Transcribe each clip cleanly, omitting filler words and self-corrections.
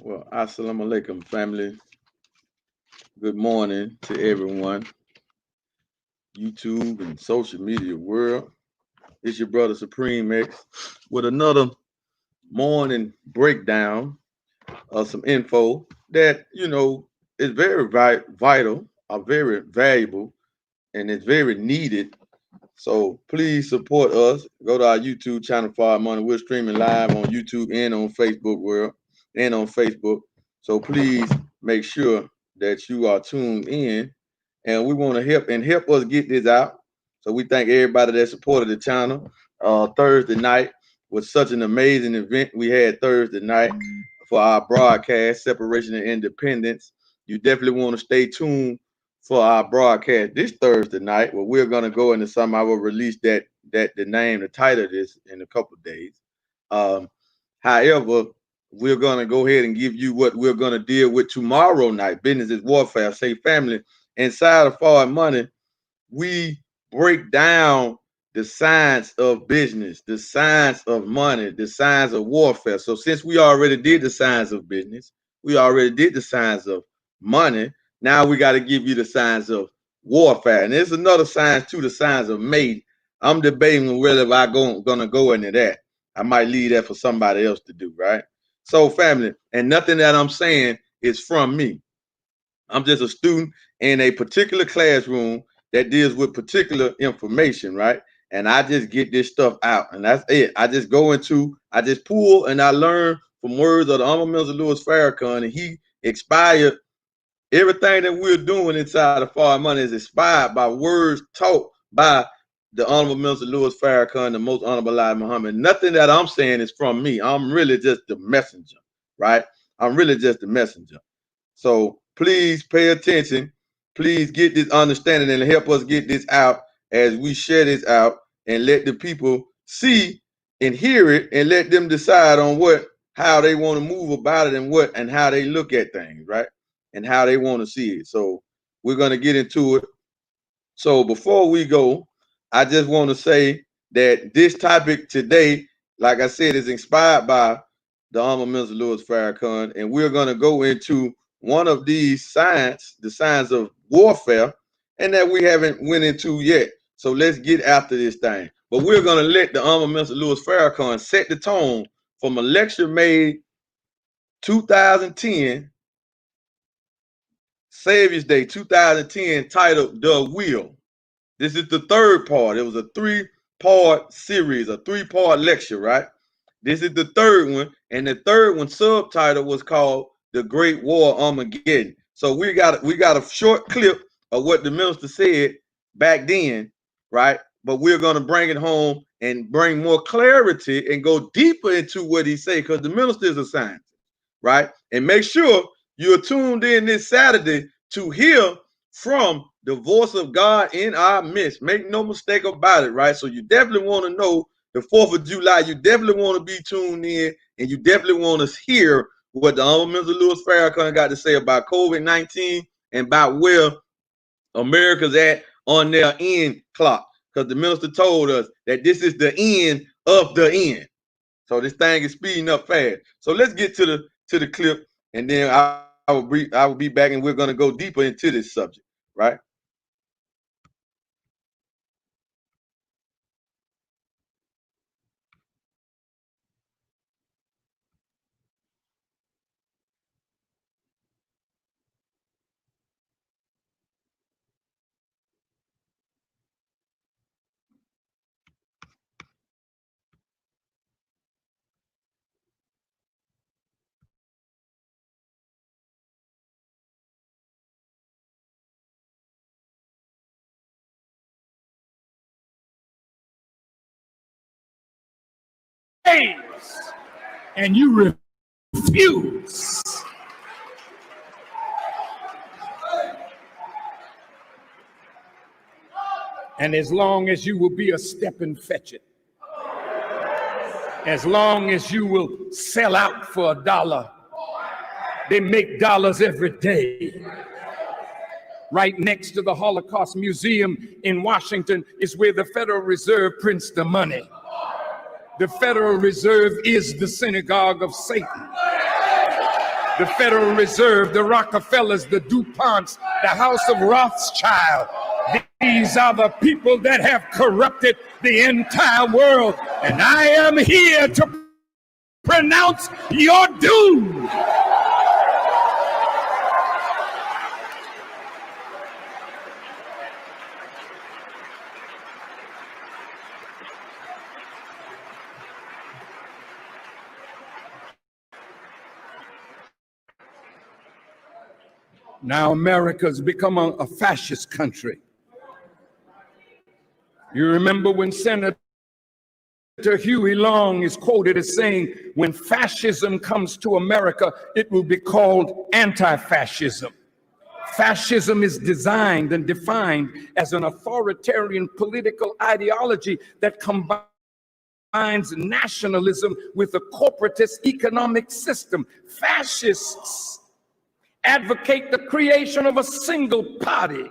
Well, assalamu alaikum, family. Good morning to everyone. YouTube and social media world. It's your brother Supreme X with another morning breakdown of some info that, is very vital, are very valuable, and it's very needed. So please support us. Go to our YouTube channel, Fire Money. We're streaming live on YouTube and on Facebook world and on Facebook. So please make sure that you are tuned in, and we want to help us get this out. So we thank everybody that supported the channel. Thursday night was such an amazing event we had Thursday night for our broadcast, Separation and Independence. You definitely want to stay tuned for our broadcast this Thursday night, where we're gonna go into some. I will release the title of this in a couple of days. However, we're gonna go ahead and give you what we're gonna deal with tomorrow night. Business is warfare. Say family. Inside of Fire Money, we break down the science of business, the science of money, the science of warfare. So since we already did the science of business, we already did the science of money. Now we got to give you the science of warfare. And there's another science too, the science of mate. I'm debating whether gonna go into that. I might leave that for somebody else to do, right? So family, and nothing that I'm saying is from me. I'm just a student in a particular classroom that deals with particular information, right? And I just get this stuff out, and that's it. I just pull and I learn from words of the Honorable Minister Louis Farrakhan, and he expired everything that we're doing inside of Fire Money is inspired by words taught by the Honorable Minister Louis Farrakhan, the Most Honorable Elijah Muhammad. Nothing that I'm saying is from me. I'm really just the messenger, right? I'm really just the messenger. So please pay attention. Please get this understanding and help us get this out as we share this out and let the people see and hear it and let them decide on how they want to move about it and how they look at things, right? And how they want to see it. So we're going to get into it. So before we go, I just want to say that this topic today, like I said, is inspired by the Honorable Minister Louis Farrakhan, and we're going to go into one of these the science of warfare, and that we haven't went into yet. So let's get after this thing. But we're going to let the Honorable Minister Louis Farrakhan set the tone from a lecture made 2010, Savior's Day 2010, titled The Will. This is the third part. It was a 3-part series, a 3-part lecture, right? This is the third one, and the third one subtitle was called The Great War Armageddon. So we got a short clip of what the minister said back then, right? But we're going to bring it home and bring more clarity and go deeper into what he said, because the minister is a scientist, right? And make sure you're tuned in this Saturday to hear from the voice of God in our midst. Make no mistake about it, right? So you definitely want to know the 4th of July. You definitely want to be tuned in, and you definitely want to hear what the Honorable Minister Louis Farrakhan got to say about COVID-19 and about where America's at on their end clock. Because the minister told us that this is the end of the end. So this thing is speeding up fast. So let's get to the clip, and then I will be back, and we're going to go deeper into this subject, right? And you refuse. And as long as you will be a step and fetch it, as long as you will sell out for $1, they make dollars every day. Right next to the Holocaust Museum in Washington is where the Federal Reserve prints the money. The Federal Reserve is the synagogue of Satan. The Federal Reserve, the Rockefellers, the DuPonts, the House of Rothschild. These are the people that have corrupted the entire world. And I am here to pronounce your doom. Now America's become a fascist country. You remember when Senator Huey Long is quoted as saying, when fascism comes to America, it will be called anti-fascism. Fascism is designed and defined as an authoritarian political ideology that combines nationalism with a corporatist economic system. Fascists advocate the creation of a single party.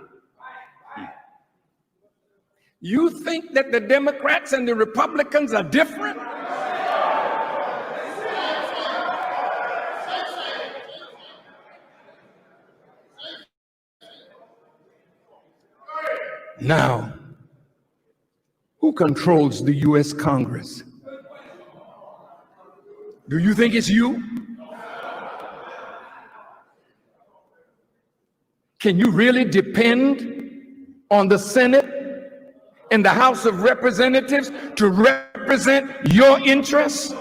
You think that the Democrats and the Republicans are different? Now, who controls the U.S. Congress? Do you think it's you? Can you really depend on the Senate and the House of Representatives to represent your interests?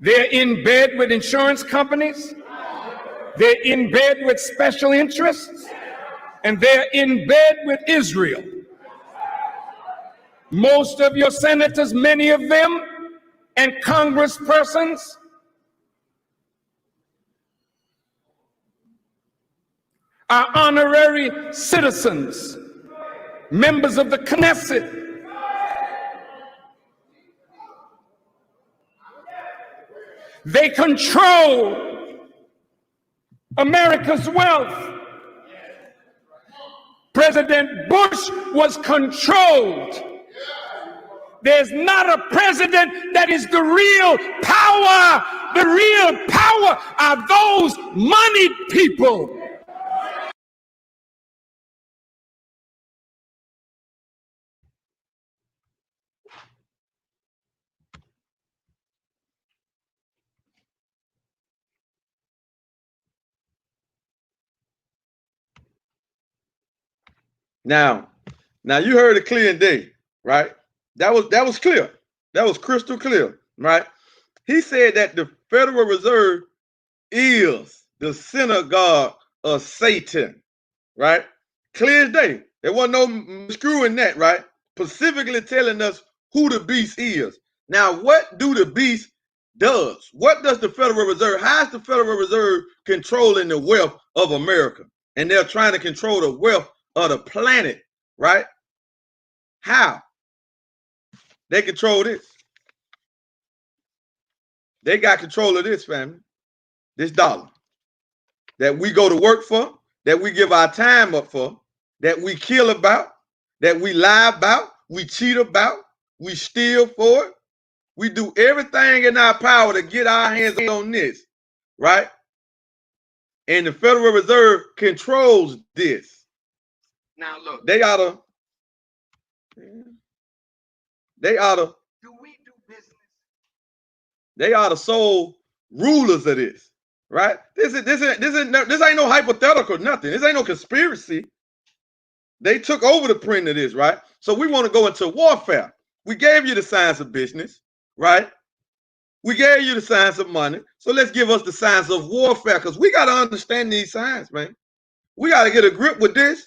They're in bed with insurance companies. They're in bed with special interests. And they're in bed with Israel. Most of your senators, many of them, and congresspersons are honorary citizens, members of the Knesset. They control America's wealth. President Bush was controlled. There's not a president that is the real power. The real power are those moneyed people. Now you heard it clear and day, right? That was clear. That was crystal clear, right? He said that the Federal Reserve is the synagogue of Satan, right? Clear as day. There wasn't no screwing that, right? Specifically telling us who the beast is. Now, what do the beast does? What does the Federal Reserve? How is the Federal Reserve controlling the wealth of America? And they're trying to control the wealth of the planet, right? How? They control this. They got control of this, family. This dollar that we go to work for, that we give our time up for, that we kill about, that we lie about, we cheat about, we steal for it. We do everything in our power to get our hands on this, right? And the Federal Reserve controls this. Now look, they ought to do we do business? They are the sole rulers of this, right? This ain't no hypothetical, nothing. This ain't no conspiracy. They took over the print of this, right? So we want to go into warfare. We gave you the science of business, right? We gave you the science of money. So let's give us the science of warfare, because we got to understand these science, man. We got to get a grip with this,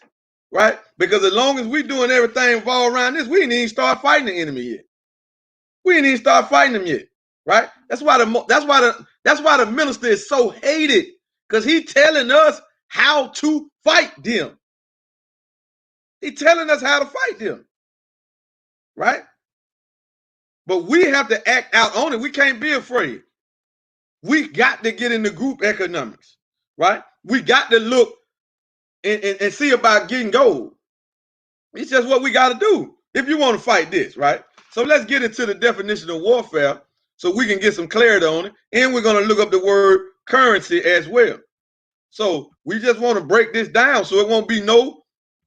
right? Because as long as we doing everything involved around this, we ain't even start fighting the enemy yet. We ain't even start fighting them yet, right? That's why the minister is so hated, because he telling us how to fight them. He telling us how to fight them, right? But we have to act out on it. We can't be afraid. We got to get into group economics, right? We got to look and see about getting gold. It's just what we got to do. if you want to fight this, right? So let's get into the definition of warfare so we can get some clarity on it. And we're going to look up the word currency as well. So we just want to break this down so it won't be no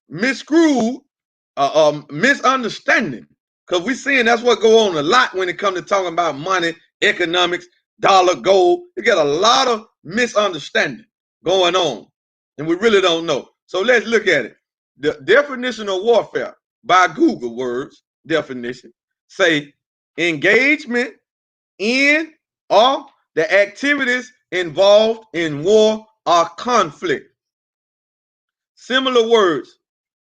misunderstanding. Because we're seeing that's what go on a lot when it comes to talking about money, economics, dollar, gold. You get a lot of misunderstanding going on, and we really don't know. So let's look at it. The definition of warfare by Google words definition say engagement in or the activities involved in war or conflict. Similar words: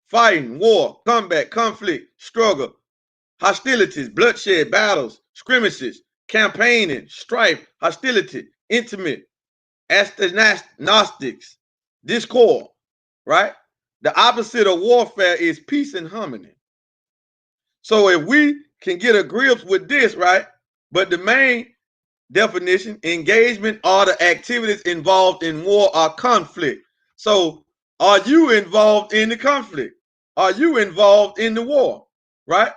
fighting, war, combat, conflict, struggle, hostilities, bloodshed, battles, skirmishes, campaigning, strife, hostility, intimate, agnostics, discord, right? The opposite of warfare is peace and harmony. So if we can get a grip with this, right? But the main definition, engagement are the activities involved in war or conflict. So are you involved in the conflict? Are you involved in the war, right?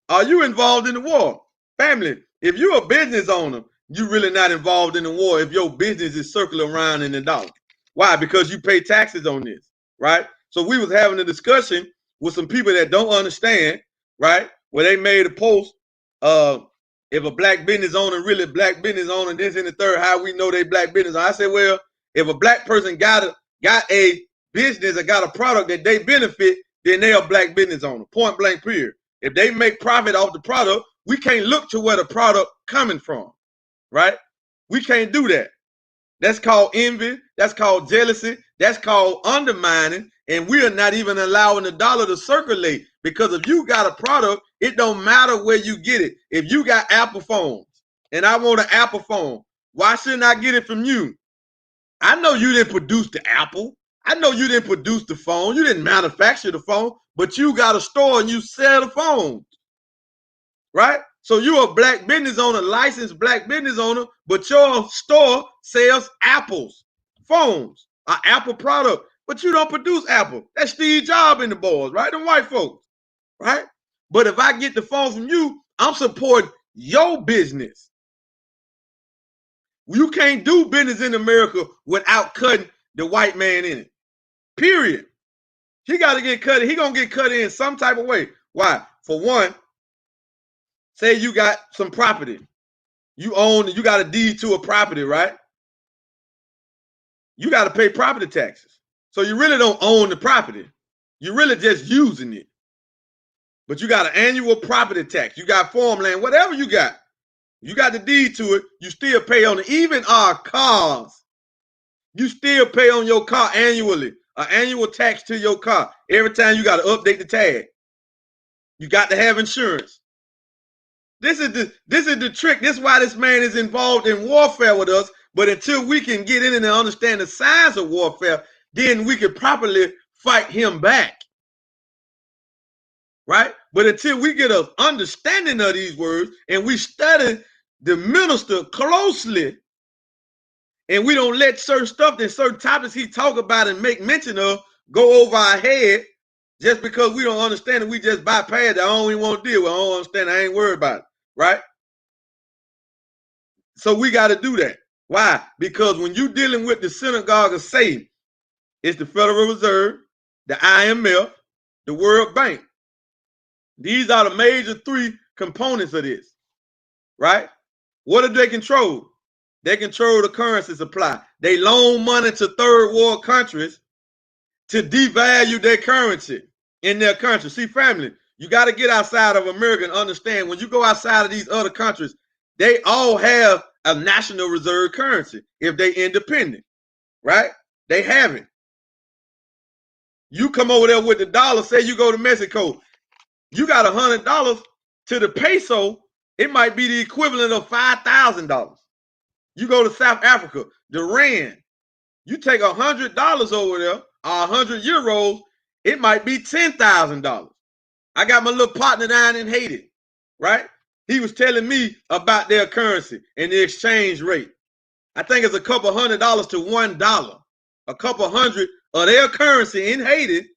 Are you involved in the war? Family, if you're a business owner, you're really not involved in the war if your business is circling around in the dollar. Why? Because you pay taxes on this, right? So we was having a discussion with some people that don't understand, right? Where they made a post, if a black business owner, really black business owner, this and the third, how we know they black business owner. I said, well, if a black person got a business or got a product that they benefit, then they are black business owner, point blank period. If they make profit off the product, we can't look to where the product coming from, right? We can't do that. That's called envy. That's called jealousy. That's called undermining. And we are not even allowing the dollar to circulate, because if you got a product, it don't matter where you get it. If you got Apple phones and I want an Apple phone, why shouldn't I get it from you? I know you didn't produce the Apple. I know you didn't produce the phone. You didn't manufacture the phone, but you got a store and you sell the phones, right? So you're a black business owner, licensed black business owner, but your store sells Apple's phones, an Apple product, but you don't produce Apple. That's Steve Jobs and the boys, right? Them white folks, right? But if I get the phone from you, I'm supporting your business. You can't do business in America without cutting the white man in it, period. He got to get cut. He going to get cut in some type of way. Why? For one, say you got some property. You got a deed to a property, right? You got to pay property taxes. So you really don't own the property. You're really just using it. But you got an annual property tax. You got farmland, whatever you got the deed to it, you still pay on it. Even our cars, you still pay on your car annually, an annual tax to your car. Every time you got to update the tag. You got to have insurance. This is the trick. This is why this man is involved in warfare with us. But until we can get in and understand the size of warfare, then we can properly fight him back. Right? But until we get an understanding of these words and we study the minister closely, and we don't let certain stuff and certain topics he talk about and make mention of go over our head just because we don't understand it, we just bypass it. I don't even want to deal with it. I don't understand. I ain't worried about it. Right? So we got to do that. Why? Because when you're dealing with the synagogue of Satan, it's the Federal Reserve, the IMF, the World Bank. These are the major three components of this. Right? What do they control? They control the currency supply. They loan money to third world countries to devalue their currency in their country. See, family, you got to get outside of America and understand when you go outside of these other countries, they all have a national reserve currency if they independent, right? They have it. You come over there with the dollar, say you go to Mexico, you got $100 to the peso, it might be the equivalent of $5,000. You go to South Africa, the rand, you take $100 over there, or 100 euros, it might be $10,000. I got my little partner down in Haiti, right? He was telling me about their currency and the exchange rate. I think it's a couple $100 to $1. A couple hundred of their currency in Haiti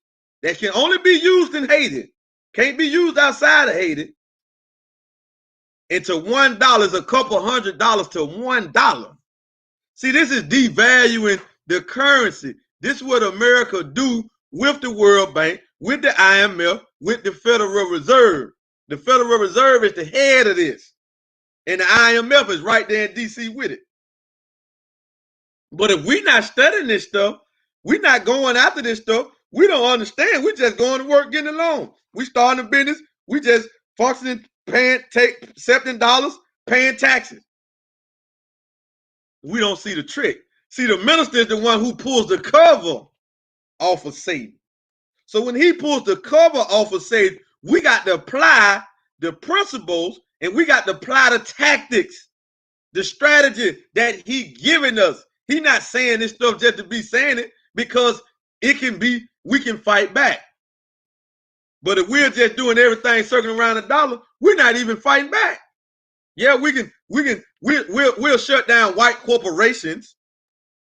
that can only be used in Haiti Can't be used outside of Haiti. And to $1 is a couple $100 to $1. See, this is devaluing the currency. This is what America do with the World Bank, with the IMF, with the Federal Reserve. The Federal Reserve is the head of this. And the IMF is right there in DC with it. But if we're not studying this stuff, we're not going after this stuff, we don't understand. We're just going to work, getting a loan. We starting a business. We just functioning, accepting dollars, paying taxes. We don't see the trick. See, the minister is the one who pulls the cover off of Satan. So when he pulls the cover off of Satan, we got to apply the principles and we got to apply the tactics, the strategy that he giving us. He not saying this stuff just to be saying it, because it can be, we can fight back. But if we're just doing everything circling around the dollar, we're not even fighting back. Yeah, we'll shut down white corporations,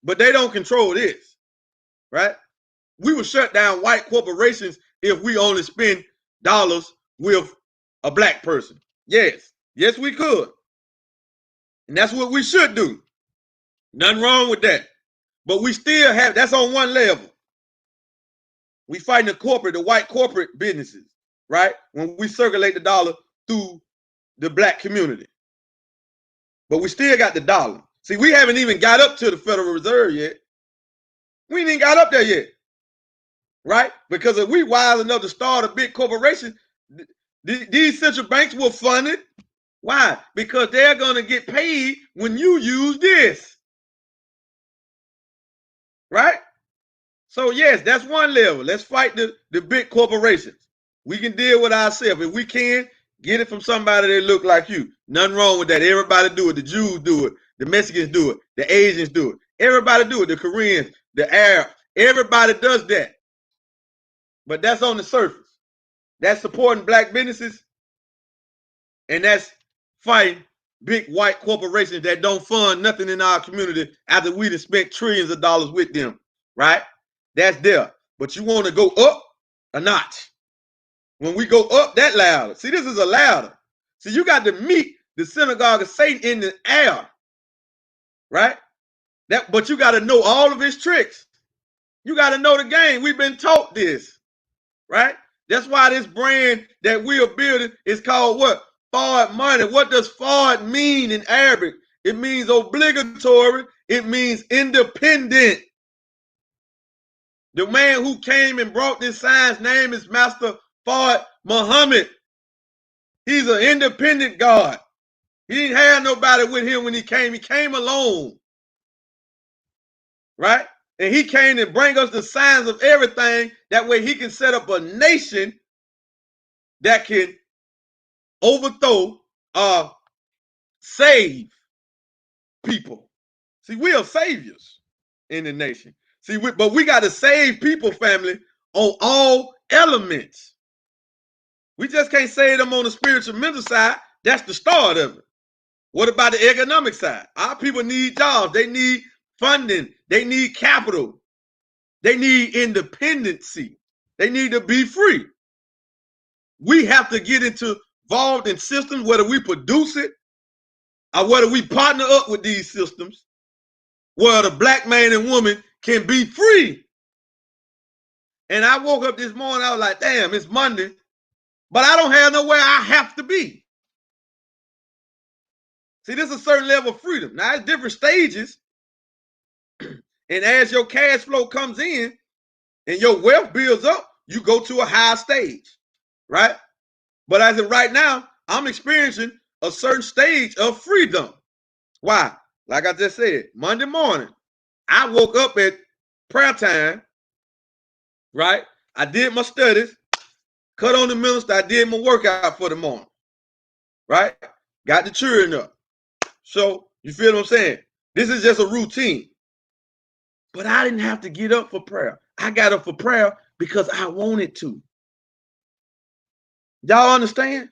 but they don't control this, right? We will shut down white corporations if we only spend dollars with a black person. Yes, we could. And that's what we should do. Nothing wrong with that. But we still have, that's on one level. We fighting the white corporate businesses, right? When we circulate the dollar through the black community. But we still got the dollar. See, we haven't even got up to the Federal Reserve yet. We ain't even got up there yet, right? Because if we wise enough to start a big corporation, these central banks will fund it. Why? Because they're going to get paid when you use this, right? So yes, that's one level. Let's fight the big corporations. We can deal with ourselves. If we can, get it from somebody that look like you. Nothing wrong with that. Everybody do it. The Jews do it. The Mexicans do it. The Asians do it. Everybody do it. The Koreans, the Arabs. Everybody does that. But that's on the surface. That's supporting black businesses. And that's fighting big white corporations that don't fund nothing in our community after we done spent trillions of dollars with them, right? That's there. But you want to go up a notch. When we go up that ladder, see, this is a ladder. So you got to meet the synagogue of Satan in the air, right? But you got to know all of his tricks. You got to know the game. We've been taught this, right? That's why this brand that we are building is called what? Forward money. What does forward mean in Arabic? It means obligatory. It means independent. The man who came and brought this sign's name is Master Fard Muhammad. He's an independent God. He didn't have nobody with him when he came. He came alone, right? And he came to bring us the signs of everything. That way he can set up a nation that can overthrow, save people. See, we are saviors in the nation. See, but we got to save people, family, on all elements. We just can't save them on the spiritual mental side. That's the start of it. What about the economic side? Our people need jobs. They need funding. They need capital. They need independency. They need to be free. We have to get involved in systems, whether we produce it or whether we partner up with these systems, where the black man and woman can be free. And I woke up this morning, I was like, damn, it's Monday, but I don't have nowhere I have to be. See, this is a certain level of freedom. Now, it's different stages. And as your cash flow comes in and your wealth builds up, you go to a higher stage, right? But as of right now, I'm experiencing a certain stage of freedom. Why? Like I just said, Monday morning, I woke up at prayer time, right? I did my studies, cut on the minister, I did my workout for the morning, right? Got the children up. So, you feel what I'm saying? This is just a routine. But I didn't have to get up for prayer. I got up for prayer because I wanted to. Y'all understand?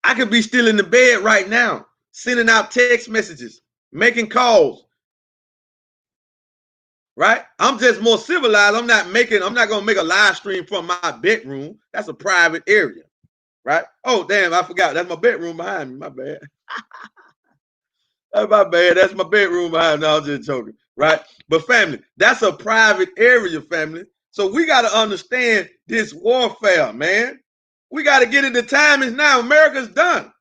I could be still in the bed right now, sending out text messages, making calls, right? I'm just more civilized. I'm not gonna make a live stream from my bedroom. That's a private area, right? Oh, damn, I forgot. That's my bedroom behind me. My bad. That's my bad. That's my bedroom behind me. No, I was just joking, right? But family, that's a private area, family. So we got to understand this warfare, man. We got to get it. The time is now. America's done.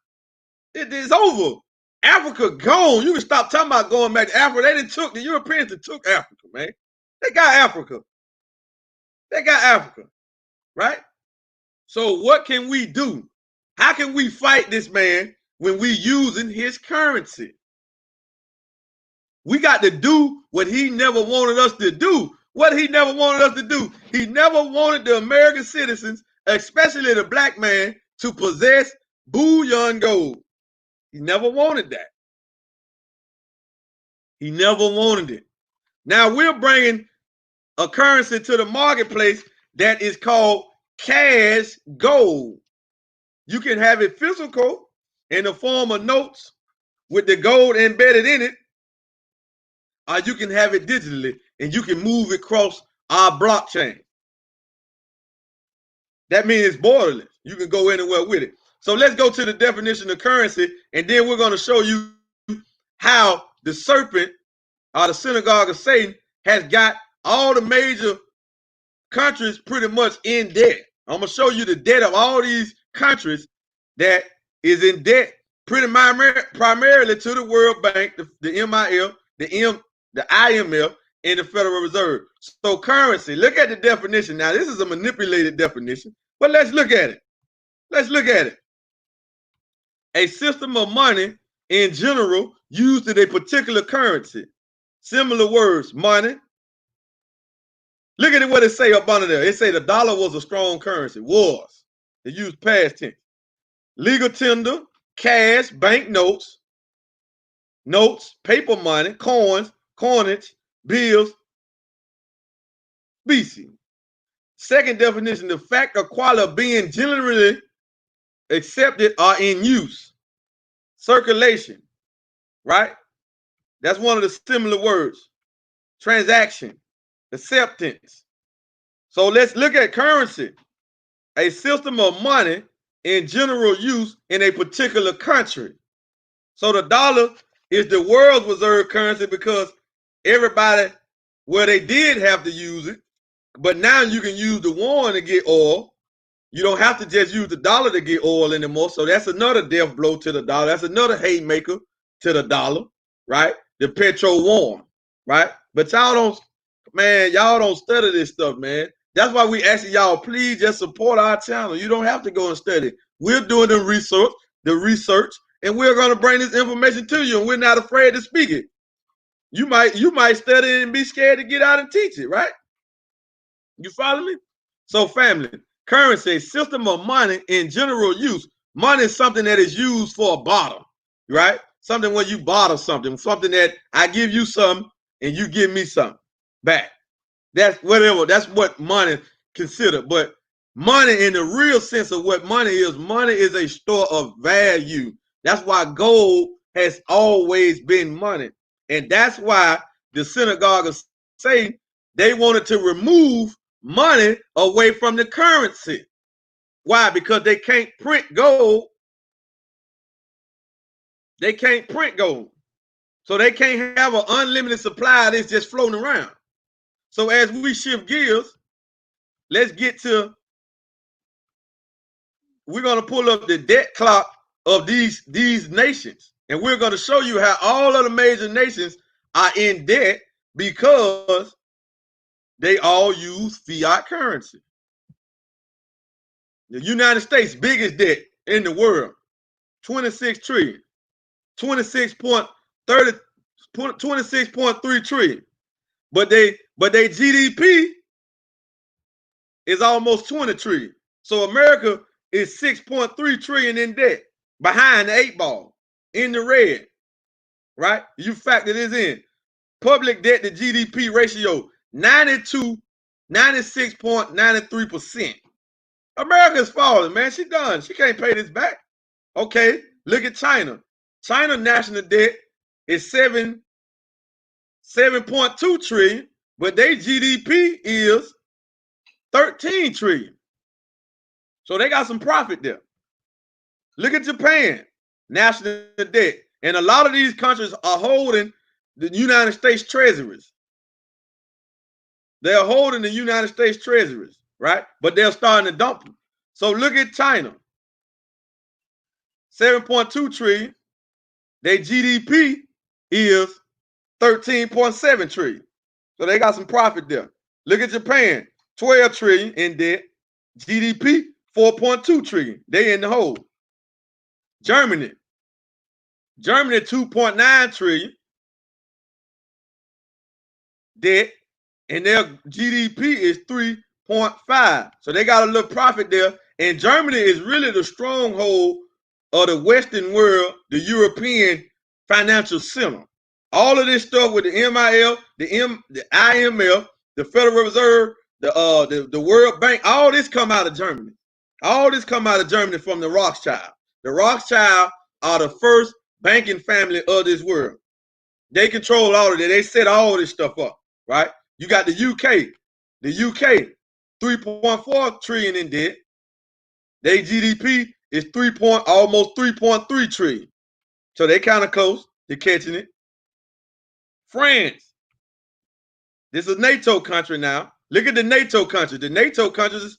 It is over. Africa gone. You can stop talking about going back to Africa. They didn't took the Europeans that took Africa, man. They got Africa. They got Africa, right? So what can we do? How can we fight this man when we using his currency? We got to do what he never wanted us to do. What he never wanted us to do. He never wanted the American citizens, especially the black man, to possess bullion gold. He never wanted that. He never wanted it. Now we're bringing a currency to the marketplace that is called cash gold. You can have it physical in the form of notes with the gold embedded in it, or you can have it digitally and you can move it across our blockchain. That means it's borderless. You can go anywhere with it. So let's go to the definition of currency, and then we're going to show you how the serpent, or the synagogue of Satan, has got all the major countries pretty much in debt. I'm going to show you the debt of all these countries that is in debt primarily to the World Bank, the MIF, the IMF, and the Federal Reserve. So currency, look at the definition. Now, this is a manipulated definition, but let's look at it. Let's look at it. A system of money in general used in a particular currency. Similar words, money. Look at what it say up under there. It say the dollar was a strong currency. Was. It used past tense. Legal tender, cash, bank notes, paper money, coins, coinage, bills, specie. Second definition, the fact or quality of being generally accepted or in use. Circulation, right? That's one of the similar words. Transaction, acceptance. So let's look at currency. A system of money in general use in a particular country. So the dollar is the world's reserve currency because everybody, well, they did have to use it, but now you can use the yuan to get oil. You don't have to just use the dollar to get oil anymore. So that's another death blow to the dollar. That's another haymaker to the dollar, right? The petro yuan, right? But y'all don't study this stuff, man. That's why we asking y'all, please just support our channel. You don't have to go and study. We're doing the research, and we're going to bring this information to you, and we're not afraid to speak it. You might study and be scared to get out and teach it, right? You follow me? So family, currency, system of money in general use. Money is something that is used for a barter, right? Something when you barter something that I give you something and you give me something back. That's whatever. That's what money considered. But money in the real sense of what money is a store of value. That's why gold has always been money. And that's why the synagogue of Satan, they wanted to remove money away from the currency. Why? Because they can't print gold. They can't print gold. So they can't have an unlimited supply that's just floating around. So as we shift gears, let's get to, we're going to pull up the debt clock of these nations. And we're going to show you how all of the major nations are in debt because they all use fiat currency. The United States' biggest debt in the world, 26 trillion, 26.3 trillion. But they GDP is almost 20 trillion. So America is 6.3 trillion in debt, behind the 8 ball, in the red, right? You factor this in. Public debt to GDP ratio, 96.93%. America's falling, man. She done. She can't pay this back. Okay, look at China. China national debt is 7.2 trillion, but their GDP is 13 trillion. So they got some profit there. Look at Japan, national debt. And a lot of these countries are holding the United States treasuries. They're holding the United States treasuries, right? But they're starting to dump them. So look at China, 7.2 trillion. Their GDP is 13.7 trillion. So they got some profit there. Look at Japan, 12 trillion in debt. GDP, 4.2 trillion. They in the hole. Germany, 2.9 trillion debt, and their GDP is 3.5. So they got a little profit there. And Germany is really the stronghold of the Western world, the European financial center. All of this stuff with the MIF, the IMF, the Federal Reserve, the World Bank, all this come out of Germany. All this come out of Germany from the Rothschild. The Rothschild are the first banking family of this world. They control all of it. They set all this stuff up, right? You got the UK. The UK, 3.4 trillion in debt. Their GDP is almost 3.3 trillion. So they kind of close to catching it. France. This is a NATO country now. Look at the NATO countries. The NATO countries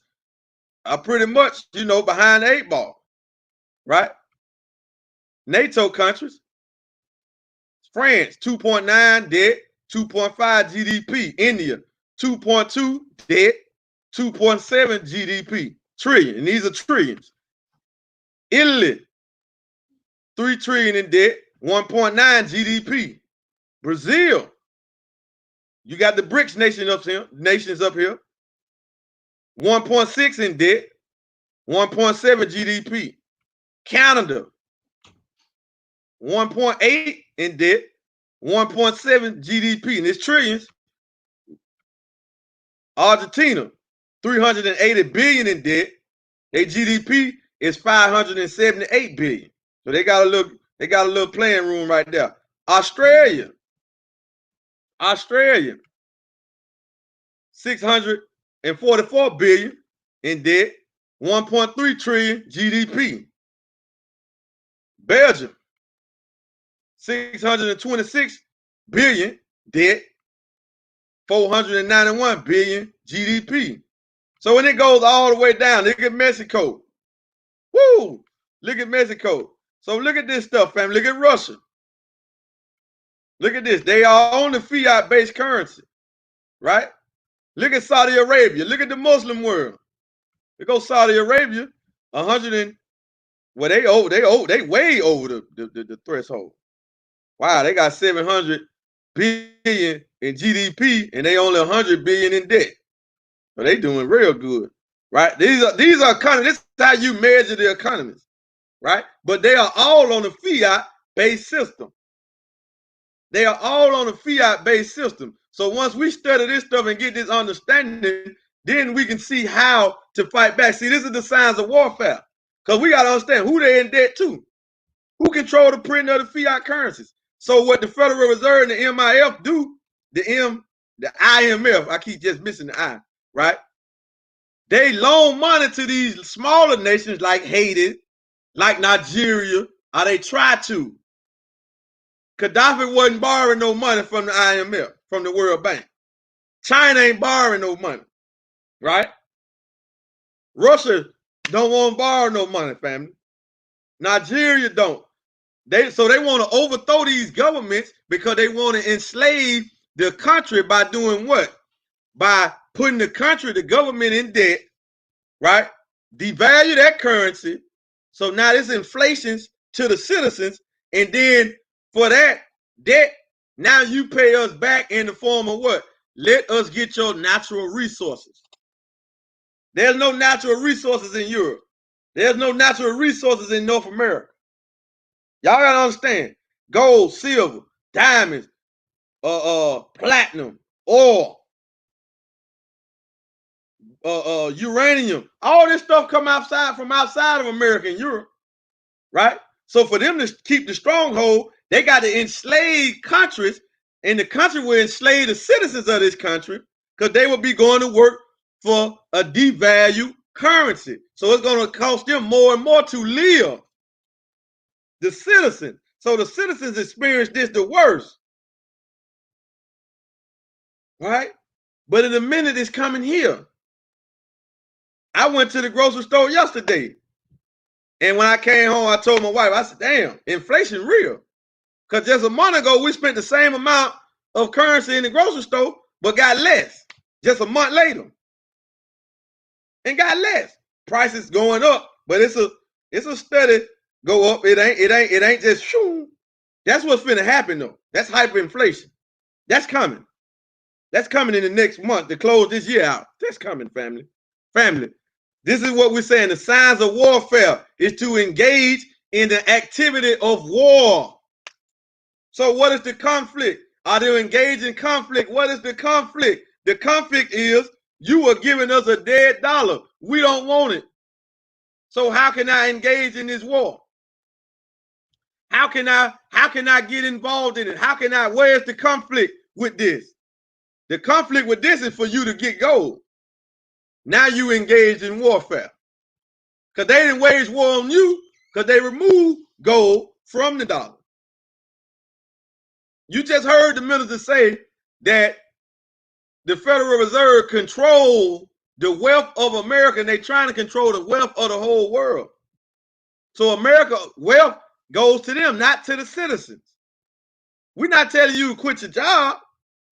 are pretty much, behind the 8 ball, right? NATO countries. France, 2.9 debt, 2.5 GDP. India, 2.2 debt, 2.7 GDP. Trillion, and these are trillions. Italy, 3 trillion in debt, 1.9 GDP. Brazil, you got the BRICS nations up here, 1.6 in debt, 1.7 GDP. Canada, 1.8 in debt, 1.7 GDP, and it's trillions. Argentina, 380 billion in debt. Their GDP is 578 billion. So they got a little playing room right there. Australia, 644 billion in debt, 1.3 trillion GDP. Belgium, 626 billion debt, 491 billion GDP. So when it goes all the way down, look at Mexico. Woo! Look at Mexico. So look at this stuff, family. Look at Russia. Look at this. They are on the fiat-based currency, right? Look at Saudi Arabia. Look at the Muslim world. Look at Saudi Arabia, 100 and they way over the threshold. Wow, they got 700 billion in GDP and they only 100 billion in debt. So they doing real good, right? These are economies. This is how you measure the economies, right? But they are all on the fiat-based system. They are all on a fiat-based system. So once we study this stuff and get this understanding, then we can see how to fight back. See, this is the signs of warfare. Because we got to understand who they in debt to. Who control the printing of the fiat currencies? So what the Federal Reserve and the MIF do, the IMF, I keep just missing the I, right? They loan money to these smaller nations like Haiti, like Nigeria, or they try to. Gaddafi wasn't borrowing no money from the IMF, from the World Bank. China ain't borrowing no money, right? Russia don't want to borrow no money, family. Nigeria don't. So they want to overthrow these governments because they want to enslave the country by doing what? By putting the government in debt, right? Devalue that currency. So now this inflation's to the citizens, and then for that debt, now you pay us back in the form of what? Let us get your natural resources. There's no natural resources in Europe. There's no natural resources in North America. Y'all gotta understand. Gold, silver, diamonds, platinum, oil, uranium. All this stuff come from outside of America and Europe, right? So for them to keep the stronghold, they got to enslave countries And the country will enslave the citizens of this country because they will be going to work for a devalued currency. So it's going to cost them more and more to live. The citizens. So the citizens experience this the worst. Right? But in a minute, it's coming here. I went to the grocery store yesterday. And when I came home, I told my wife, I said, damn, inflation real. Because just a month ago, we spent the same amount of currency in the grocery store, but got less. Just a month later. And got less. Prices going up, but it's a steady go up. It ain't just shoo. That's what's finna happen though. That's hyperinflation. That's coming. That's coming in the next month to close this year out. That's coming, family. Family. This is what we're saying. The signs of warfare is to engage in the activity of war. So what is the conflict? Are they engaged in conflict? What is the conflict? The conflict is you are giving us a dead dollar. We don't want it. So how can I engage in this war? How can I get involved in it? Where's the conflict with this? The conflict with this is for you to get gold. Now you engage in warfare. Because they didn't wage war on you because they removed gold from the dollar. You just heard the minister say that the Federal Reserve control the wealth of America, and they're trying to control the wealth of the whole world. So America wealth goes to them, not to the citizens. We're not telling you to quit your job,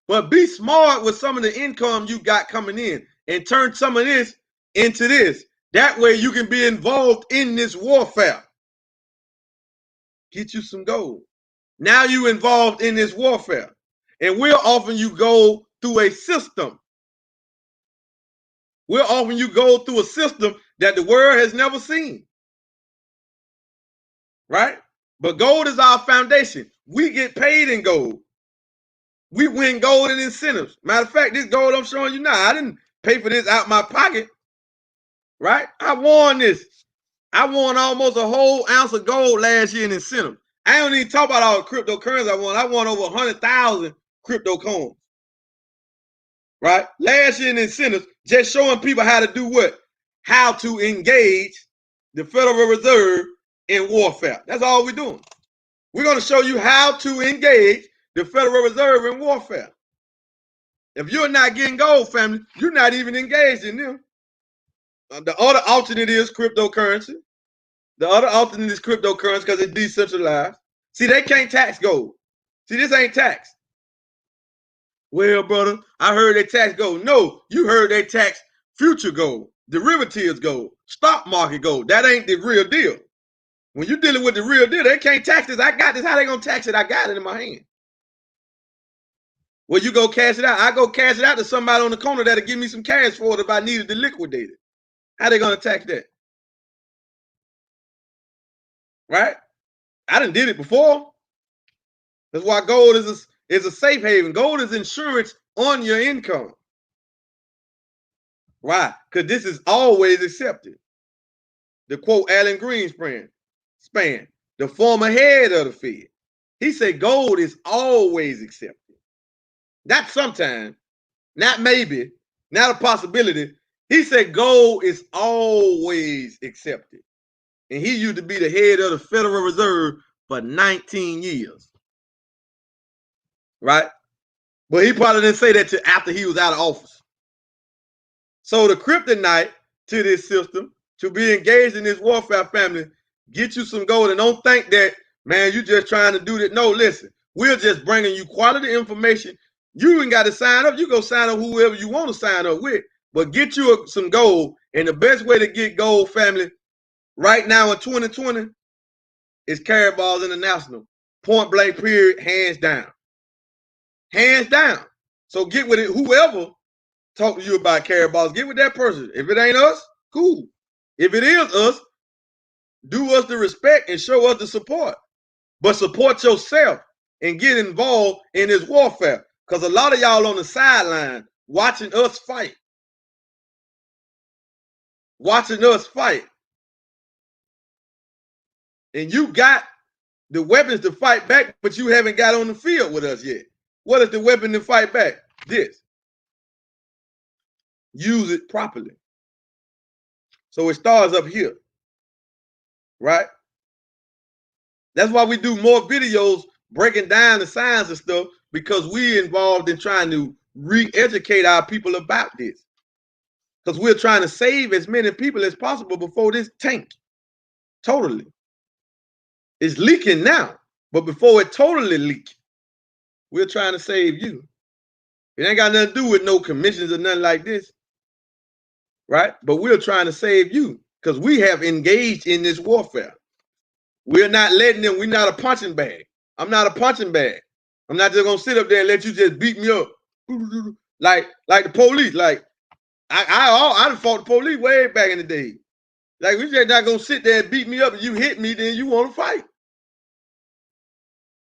but be smart with some of the income you got coming in and turn some of this into this. That way you can be involved in this warfare. Get you some gold. Now you involved in this warfare. And we're offering you gold through a system. We're offering you gold through a system that the world has never seen. Right? But gold is our foundation. We get paid in gold. We win gold in incentives. Matter of fact, this gold I'm showing you now, I didn't pay for this out my pocket. Right? I won this. I won almost a whole ounce of gold last year in incentive. I don't even talk about all the cryptocurrency I won. I won over 100,000 crypto coins. Right? Last year in incentives, just showing people how to do what? How to engage the Federal Reserve in warfare. That's all we're doing. We're going to show you how to engage the Federal Reserve in warfare. If you're not getting gold, family, you're not even engaged in them. The other alternate is cryptocurrency. The other alternate is cryptocurrency because it's decentralized. See, they can't tax gold. See, this ain't taxed. Well, brother, I heard they tax gold. No, you heard they tax future gold, derivatives gold, stock market gold. That ain't the real deal. When you're dealing with the real deal, they can't tax this. I got this. How they gonna tax it? I got it in my hand. Well, you go cash it out. I go cash it out to somebody on the corner that'll give me some cash for it if I needed to liquidate it. How they gonna tax that? Right? I done did it before. That's why gold is a safe haven. Gold is insurance on your income. Why? Because this is always accepted. The quote Alan Greenspan, the former head of the Fed. He said gold is always accepted. Not sometimes, not maybe, not a possibility. He said gold is always accepted. And he used to be the head of the Federal Reserve for 19 years. Right? But he probably didn't say that till after he was out of office. So the kryptonite to this system, to be engaged in this warfare, family, get you some gold. And don't think that, man, you just trying to do that. No, listen, we're just bringing you quality information. You ain't got to sign up. You go sign up whoever you want to sign up with. But get you some gold. And the best way to get gold, family, right now in 2020 is Karatbars International. Point blank period, hands down. Hands down. So get with it. Whoever talk to you about Karatbars, get with that person. If it ain't us, cool. If it is us, do us the respect and show us the support. But support yourself and get involved in this warfare. Because a lot of y'all on the sideline watching us fight. Watching us fight. And you got the weapons to fight back, but you haven't got on the field with us yet. What is the weapon to fight back? This. Use it properly. So it starts up here, right? That's why we do more videos breaking down the science and stuff, because we're involved in trying to re-educate our people about this. Because we're trying to save as many people as possible before this tank. Totally. It's leaking now, but before it totally leaks, we're trying to save you. It ain't got nothing to do with no commissions or nothing like this, right? But we're trying to save you because we have engaged in this warfare. We're not letting them, we're not a punching bag. I'm not a punching bag. I'm not just gonna sit up there and let you just beat me up. Like the police. Like I done fought the police way back in the day. Like, we just not gonna sit there and beat me up and you hit me, then you want to fight.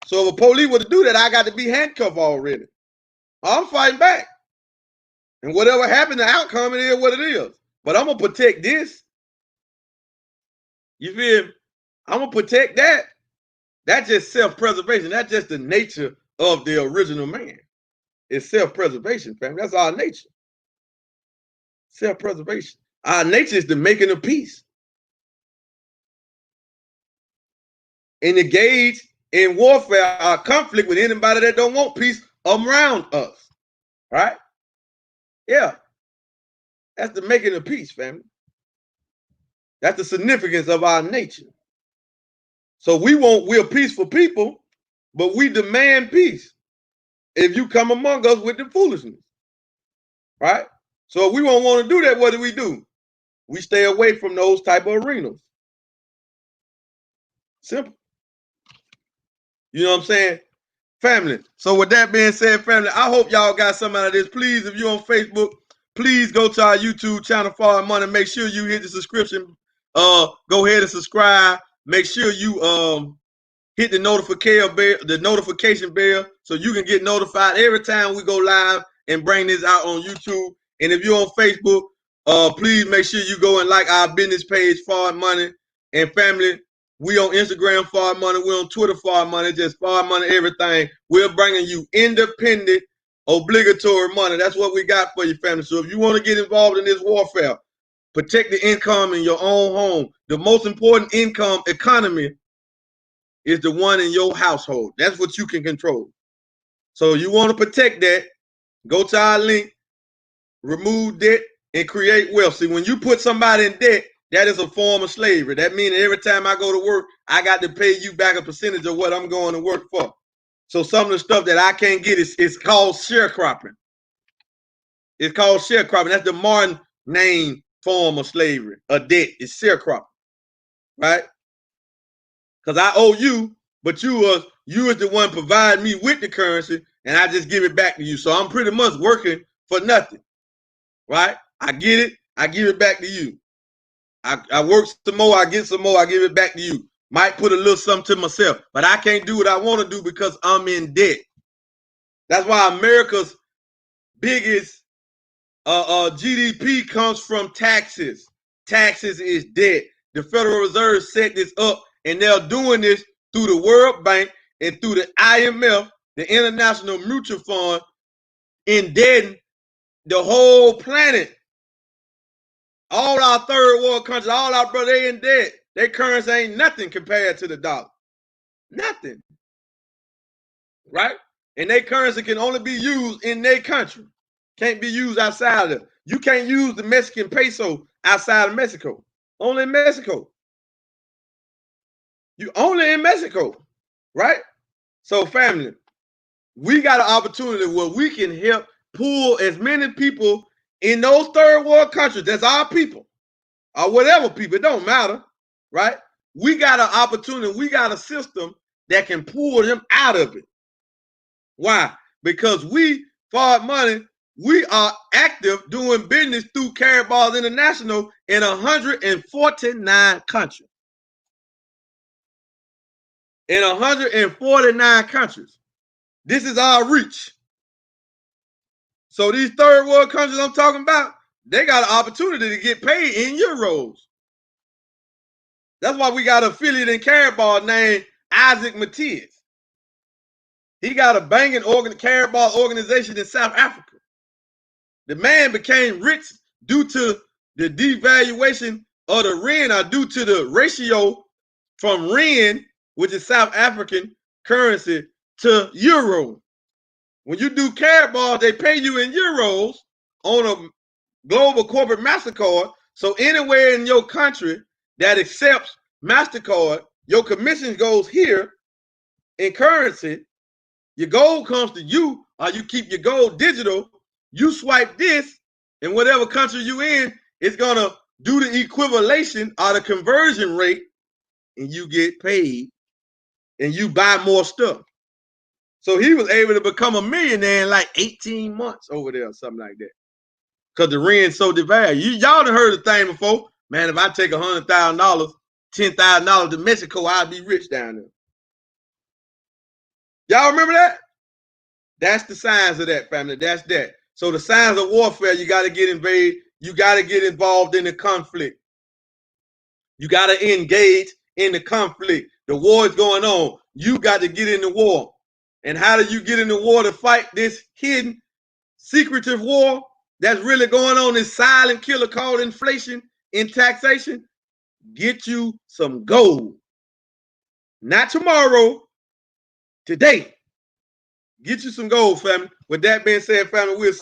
So if a police were to do that, I got to be handcuffed already. I'm fighting back. And whatever happened, the outcome, it is what it is. But I'm gonna protect this. You feel me? I'm gonna protect that. That's just self-preservation. That's just the nature of the original man. It's self-preservation, family. That's our nature. Self-preservation. Our nature is the making of peace. And engage in warfare or conflict with anybody that don't want peace around us. Right? Yeah. That's the making of peace, family. That's the significance of our nature. So we're peaceful people, but we demand peace if you come among us with the foolishness. Right? So if we won't want to do that, what do? We stay away from those type of arenas. Simple. You know what I'm saying? Family. So with that being said, family, I hope y'all got something out of this. Please, if you're on Facebook, please go to our YouTube channel, Forward Money. Make sure you hit the subscription. Go ahead and subscribe. Make sure you hit the notification bell so you can get notified every time we go live and bring this out on YouTube. And if you're on Facebook, please make sure you go and like our business page, Forward Money. And family, we on Instagram, Forward Money. We're on Twitter, Forward Money. Just Forward Money, everything. We're bringing you independent, obligatory money. That's what we got for you, family. So if you want to get involved in this warfare, protect the income in your own home. The most important income economy is the one in your household. That's what you can control. So you want to protect that, go to our link, remove debt, and create wealth. See, when you put somebody in debt, that is a form of slavery. That means every time I go to work, I got to pay you back a percentage of what I'm going to work for. So some of the stuff that I can't get is called sharecropping. It's called sharecropping. That's the modern name form of slavery. A debt is sharecropping, right? Because I owe you, but you is the one providing me with the currency, and I just give it back to you. So I'm pretty much working for nothing, right? I get it, I give it back to you. I work some more, I get some more, I give it back to you. Might put a little something to myself, but I can't do what I want to do because I'm in debt. That's why America's biggest GDP comes from taxes. Taxes is debt. The Federal Reserve set this up, and they're doing this through the World Bank and through the IMF, the International Mutual Fund, indebting the whole planet. All our third world countries, all our brothers, they in debt. Their currency ain't nothing compared to the dollar. Nothing. Right? And their currency can only be used in their country. Can't be used outside of it. You can't use the Mexican peso outside of Mexico. Only in Mexico. You only in Mexico. Right? So family, we got an opportunity where we can help pull as many people in those third world countries, that's our people, or whatever people, it don't matter, right? We got an opportunity, we got a system that can pull them out of it. Why? Because we, Forward Money, we are active doing business through Karatbars International in 149 countries. In 149 countries. This is our reach. So these third world countries I'm talking about, they got an opportunity to get paid in euros. That's why we got an affiliate in Karatbars named Isaac Matias. He got a banging Karatbars organization in South Africa. The man became rich due to the devaluation of the rand, or due to the ratio from rand, which is South African currency, to euro. When you do Karatbars, they pay you in euros on a global corporate MasterCard. So anywhere in your country that accepts MasterCard, your commission goes here in currency. Your gold comes to you, or you keep your gold digital. You swipe this, and whatever country you in, it's gonna do the equivalation or the conversion rate, and you get paid, and you buy more stuff. So he was able to become a millionaire in like 18 months over there, or something like that. Because the rand's so devalued. Y'all done heard the thing before. Man, if I take $100,000, $10,000 to Mexico, I'll be rich down there. Y'all remember that? That's the signs of that, family. That's that. So the signs of warfare, you got to get invaded. You got to get involved in the conflict. You got to engage in the conflict. The war is going on. You got to get in the war. And how do you get in the war to fight this hidden, secretive war that's really going on, this silent killer called inflation and taxation? Get you some gold. Not tomorrow, today. Get you some gold, family. With that being said, family, we'll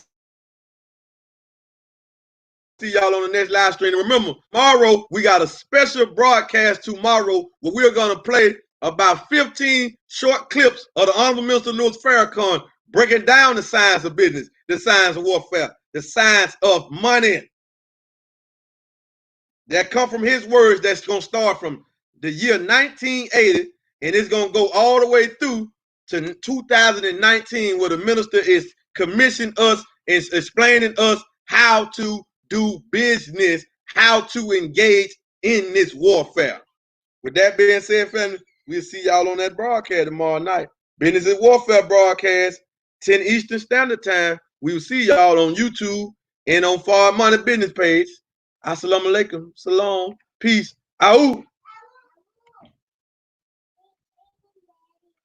see y'all on the next live stream. And remember, tomorrow, we got a special broadcast tomorrow where we're going to play about 15 short clips of the Honorable Minister Louis Farrakhan breaking down the science of business, the science of warfare, the science of money. That come from his words. That's going to start from the year 1980, and it's going to go all the way through to 2019, where the minister is commissioning us, is explaining us how to do business, how to engage in this warfare. With that being said, family, we'll see y'all on that broadcast tomorrow night. Business and Warfare broadcast, 10 Eastern Standard Time. We will see y'all on YouTube and on Forward Money Business page. Assalamu alaikum. Salam. Peace. Out.